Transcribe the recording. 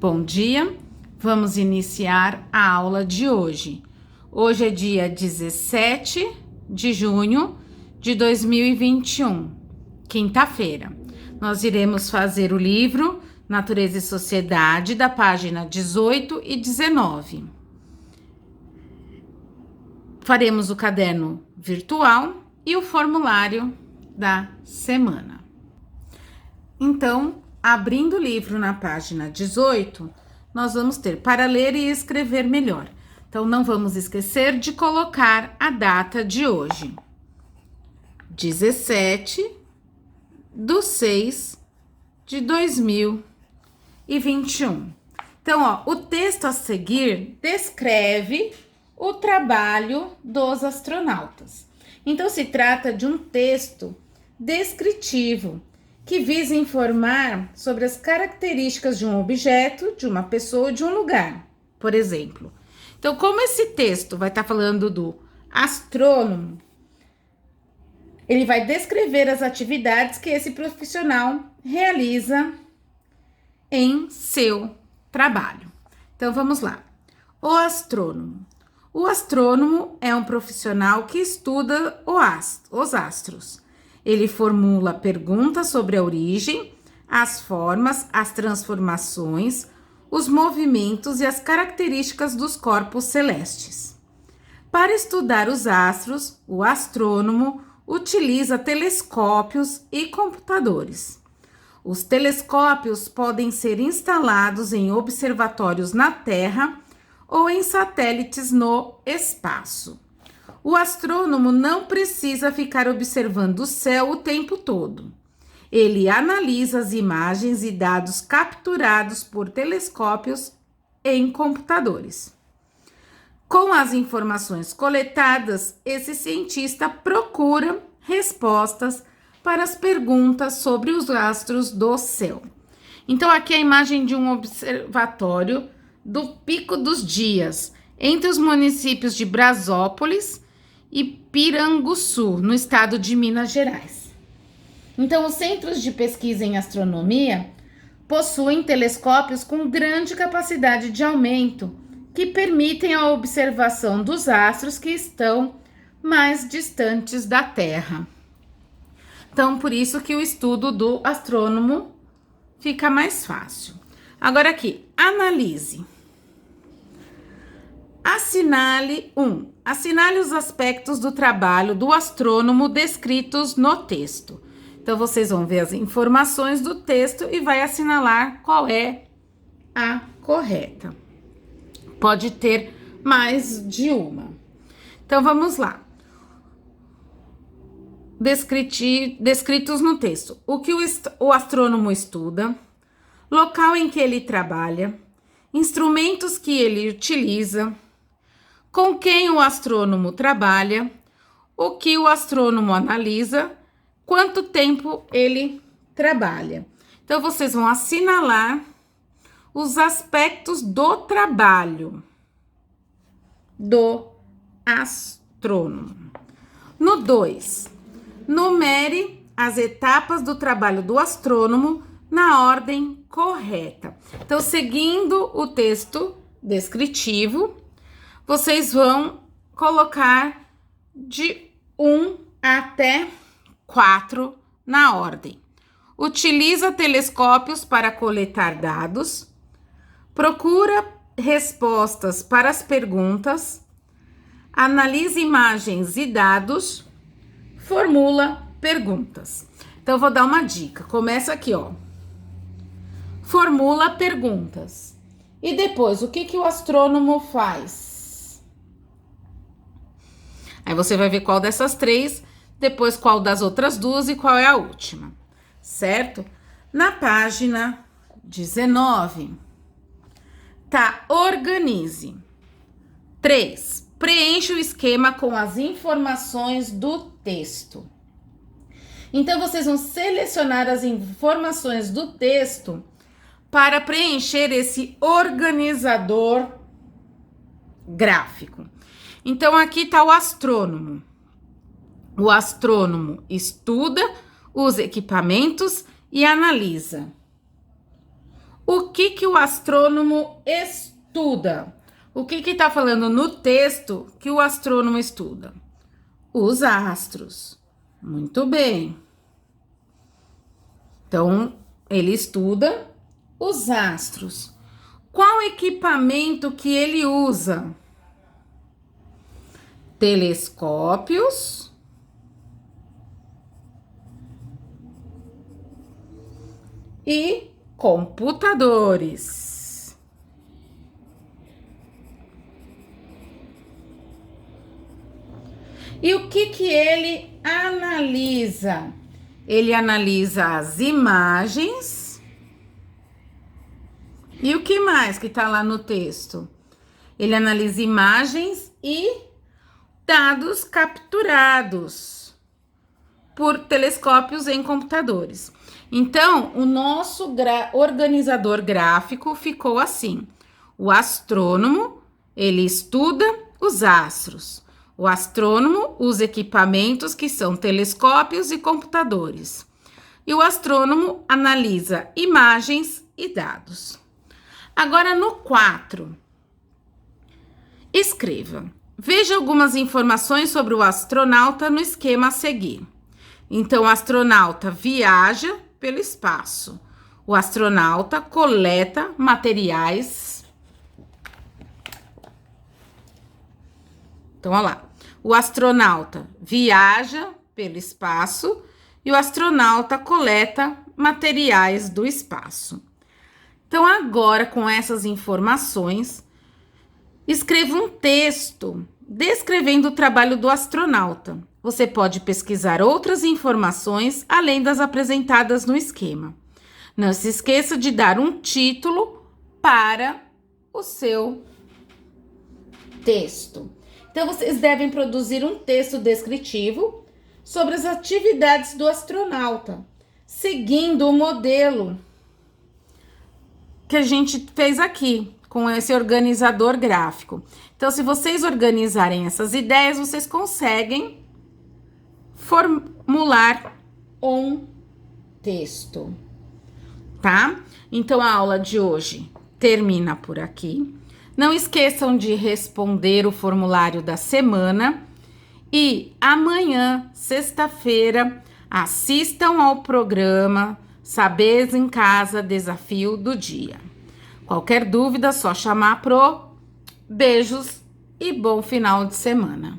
Bom dia, vamos iniciar a aula de hoje. Hoje é dia 17 de junho de 2021, quinta-feira. Nós iremos fazer o livro Natureza e Sociedade, da página 18 e 19. Faremos o caderno virtual e o formulário da semana. Então, abrindo o livro na página 18, nós vamos ter para ler e escrever melhor. Então, não vamos esquecer de colocar a data de hoje. 17/6/2021. Então, o texto a seguir descreve o trabalho dos astronautas. Então, se trata de um texto descritivo, que visa informar sobre as características de um objeto, de uma pessoa ou de um lugar, por exemplo. Então, como esse texto vai estar falando do astrônomo, ele vai descrever as atividades que esse profissional realiza em seu trabalho. Então, vamos lá. O astrônomo. O astrônomo é um profissional que estuda os astros. Ele formula perguntas sobre a origem, as formas, as transformações, os movimentos e as características dos corpos celestes. Para estudar os astros, o astrônomo utiliza telescópios e computadores. Os telescópios podem ser instalados em observatórios na Terra ou em satélites no espaço. O astrônomo não precisa ficar observando o céu o tempo todo. Ele analisa as imagens e dados capturados por telescópios em computadores. Com as informações coletadas, esse cientista procura respostas para as perguntas sobre os astros do céu. Então, aqui é a imagem de um observatório do Pico dos Dias, entre os municípios de Brasópolis e Piranguçu, no estado de Minas Gerais. Então, os centros de pesquisa em astronomia possuem telescópios com grande capacidade de aumento, que permitem a observação dos astros que estão mais distantes da Terra. Então, por isso que o estudo do astrônomo fica mais fácil. Agora aqui, analise. Assinale 1. Assinale os aspectos do trabalho do astrônomo descritos no texto. Então, vocês vão ver as informações do texto e vai assinalar qual é a correta. Pode ter mais de uma. Então, vamos lá. Descritos no texto. O que o astrônomo estuda, local em que ele trabalha, instrumentos que ele utiliza, com quem o astrônomo trabalha, o que o astrônomo analisa, quanto tempo ele trabalha. Então, vocês vão assinalar os aspectos do trabalho do astrônomo. No 2, numere as etapas do trabalho do astrônomo na ordem correta. Então, seguindo o texto descritivo, vocês vão colocar de 1 até 4 na ordem. Utiliza telescópios para coletar dados. Procura respostas para as perguntas. Analisa imagens e dados. Formula perguntas. Então, eu vou dar uma dica. Começa aqui, ó. Formula perguntas. E depois, o que o astrônomo faz? Aí você vai ver qual dessas 3, depois qual das outras 2 e qual é a última, certo? Na página 19, tá, organize. 3, preencha o esquema com as informações do texto. Então, vocês vão selecionar as informações do texto para preencher esse organizador gráfico. Então, aqui está o astrônomo. O astrônomo estuda os equipamentos e analisa. O que o astrônomo estuda? O que tá falando no texto que o astrônomo estuda? Os astros. Muito bem. Então, ele estuda os astros. Qual equipamento que ele usa? Telescópios e computadores. E o que ele analisa? Ele analisa as imagens. E o que mais que tá lá no texto? Ele analisa imagens e dados capturados por telescópios em computadores. Então, o nosso organizador gráfico ficou assim. O astrônomo, ele estuda os astros. O astrônomo usa equipamentos que são telescópios e computadores. E o astrônomo analisa imagens e dados. Agora, no 4, escreva. Veja algumas informações sobre o astronauta no esquema a seguir. Então, o astronauta viaja pelo espaço. O astronauta coleta materiais. Então, olha lá. O astronauta viaja pelo espaço e o astronauta coleta materiais do espaço. Então, agora, com essas informações, escreva um texto descrevendo o trabalho do astronauta. Você pode pesquisar outras informações além das apresentadas no esquema. Não se esqueça de dar um título para o seu texto. Então, vocês devem produzir um texto descritivo sobre as atividades do astronauta, seguindo o modelo que a gente fez aqui, com esse organizador gráfico. Então, se vocês organizarem essas ideias, vocês conseguem formular um texto, tá? Então, a aula de hoje termina por aqui. Não esqueçam de responder o formulário da semana e amanhã, sexta-feira, assistam ao programa Saberes em Casa, Desafio do Dia. Qualquer dúvida, só chamar pro. Beijos e bom final de semana.